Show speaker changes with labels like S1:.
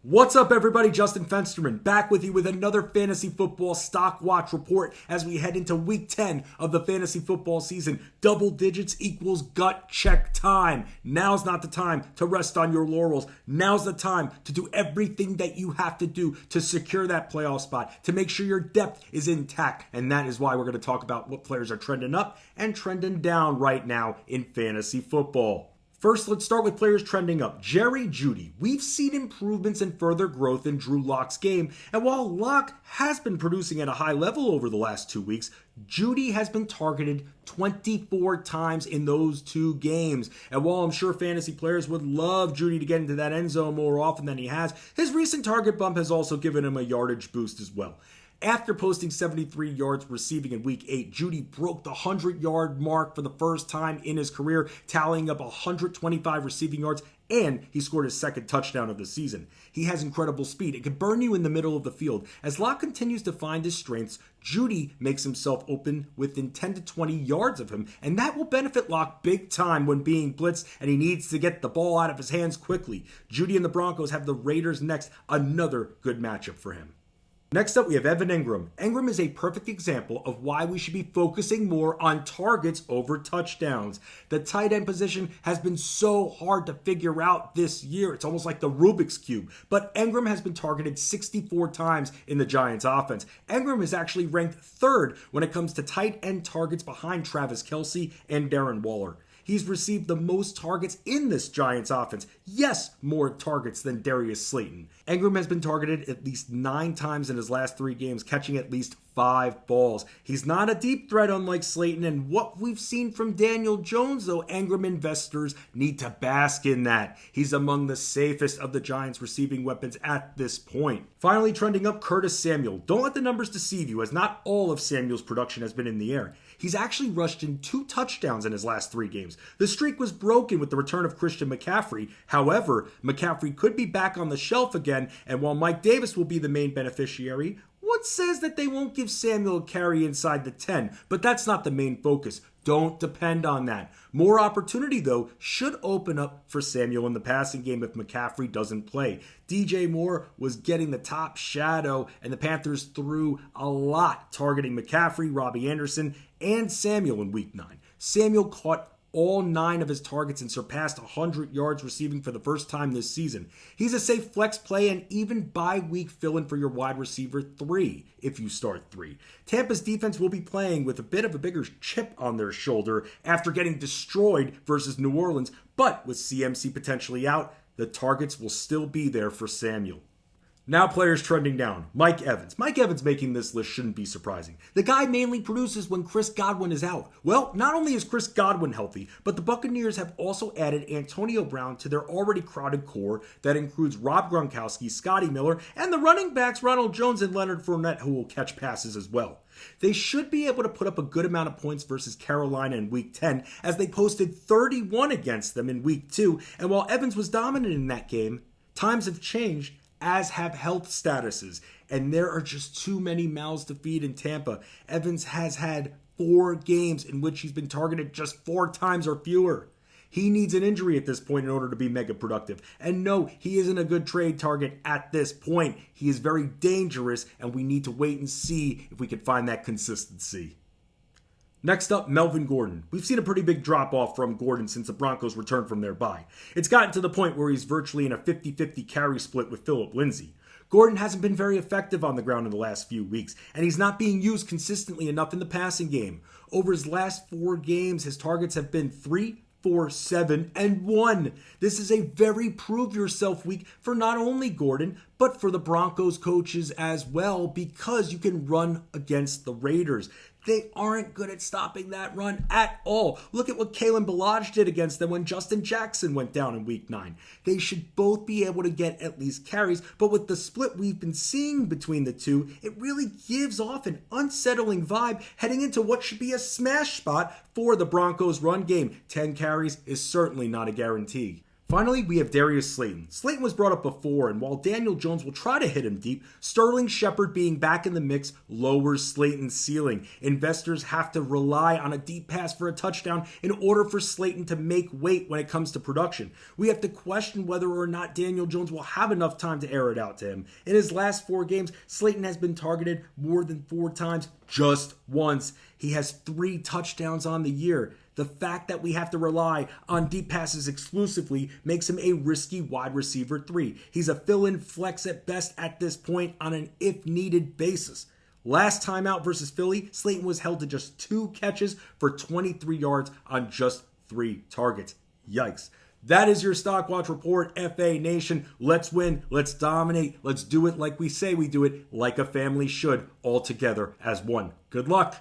S1: What's up, everybody? Justin Fensterman back with you with another fantasy football stock watch report as we head into week 10 of the fantasy football season. Double digits equals gut check time. Now's not the time to rest on your laurels. Now's the time to do everything that you have to do to secure that playoff spot, to make sure your depth is intact. And that is why we're going to talk about what players are trending up and trending down right now in fantasy football. First, let's start with players trending up. JEUDY. We've seen improvements and further growth in Drew Lock's game, and while Lock has been producing at a high level over the last 2 weeks, JEUDY has been targeted 24 times in those 2 games. And while I'm sure fantasy players would love JEUDY to get into that end zone more often than he has, his recent target bump has also given him a yardage boost as well. After posting 73 yards receiving in Week 8, JEUDY broke the 100-yard mark for the first time in his career, tallying up 125 receiving yards, and he scored his second touchdown of the season. He has incredible speed. It can burn you in the middle of the field. As Lock continues to find his strengths, JEUDY makes himself open within 10 to 20 yards of him, and that will benefit Lock big time when being blitzed, and he needs to get the ball out of his hands quickly. JEUDY and the Broncos have the Raiders next, another good matchup for him. Next up, we have ENGRAM. ENGRAM is a perfect example of why we should be focusing more on targets over touchdowns. The tight end position has been so hard to figure out this year. It's almost like the Rubik's Cube. But ENGRAM has been targeted 64 times in the Giants offense. ENGRAM is actually ranked 3rd when it comes to tight end targets behind Travis Kelce and Darren Waller. He's received the most targets in this Giants offense. Yes, more targets than DARIUS SLAYTON. ENGRAM has been targeted at least 9 times in his last 3 games, catching at least 5 balls. He's not a deep threat unlike SLAYTON, and what we've seen from Daniel Jones, though, ENGRAM investors need to bask in that. He's among the safest of the Giants' receiving weapons at this point. Finally, trending up, Curtis Samuel. Don't let the numbers deceive you, as not all of Samuel's production has been in the air. He's actually rushed in 2 touchdowns in his last 3 games. The streak was broken with the return of Christian McCaffrey. However, McCaffrey could be back on the shelf again, and while Mike Davis will be the main beneficiary, what says that they won't give Samuel a carry inside the 10? But that's not the main focus. Don't depend on that. More opportunity, though, should open up for Samuel in the passing game if McCaffrey doesn't play. DJ Moore was getting the top shadow, and the Panthers threw a lot targeting McCaffrey, Robbie Anderson, and Samuel in Week 9. Samuel caught all 9 of his targets and surpassed 100 yards receiving for the first time this season. He's a safe flex play and even bye-week fill-in for your wide receiver 3 if you start 3. Tampa's defense will be playing with a bit of a bigger chip on their shoulder after getting destroyed versus New Orleans, but with CMC potentially out, the targets will still be there for Samuel. Now players trending down. Mike Evans. Mike Evans making this list shouldn't be surprising. The guy mainly produces when Chris Godwin is out. Well, not only is Chris Godwin healthy, but the Buccaneers have also added Antonio Brown to their already crowded core that includes Rob Gronkowski, Scotty Miller, and the running backs Ronald Jones and Leonard Fournette, who will catch passes as well. They should be able to put up a good amount of points versus Carolina in Week 10, as they posted 31 against them in Week 2, and while Evans was dominant in that game, times have changed, as have health statuses, and there are just too many mouths to feed in Tampa. Evans has had 4 games in which he's been targeted just 4 times or fewer. He needs an injury at this point in order to be mega productive. And no, he isn't a good trade target at this point. He is very dangerous, and we need to wait and see if we can find that consistency. Next up, Melvin Gordon. We've seen a pretty big drop-off from Gordon since the Broncos returned from their bye. It's gotten to the point where he's virtually in a 50-50 carry split with Phillip Lindsay. Gordon hasn't been very effective on the ground in the last few weeks, and he's not being used consistently enough in the passing game. Over his last 4 games, his targets have been 3, 4, 7, and 1. This is a very prove-yourself week for not only Gordon, but for the Broncos coaches as well, because you can run against the Raiders. They aren't good at stopping that run at all. Look at what Kalen Ballage did against them when Justin Jackson went down in Week 9. They should both be able to get at least carries, but with the split we've been seeing between the two, it really gives off an unsettling vibe heading into what should be a smash spot for the Broncos run game. 10 carries is certainly not a guarantee. Finally, we have Darius Slayton. Slayton was brought up before, and while Daniel Jones will try to hit him deep, Sterling Shepard being back in the mix lowers Slayton's ceiling. Investors have to rely on a deep pass for a touchdown in order for Slayton to make weight when it comes to production. We have to question whether or not Daniel Jones will have enough time to air it out to him. In his last 4 games, Slayton has been targeted more than 4 times just once. He has 3 touchdowns on the year. The fact that we have to rely on deep passes exclusively makes him a risky wide receiver 3. He's a fill-in flex at best at this point on an if-needed basis. Last time out versus Philly, Slayton was held to just 2 catches for 23 yards on just 3 targets. Yikes. That is your Stock Watch Report, FA Nation. Let's win. Let's dominate. Let's do it like we say we do it, like a family should, all together as one. Good luck.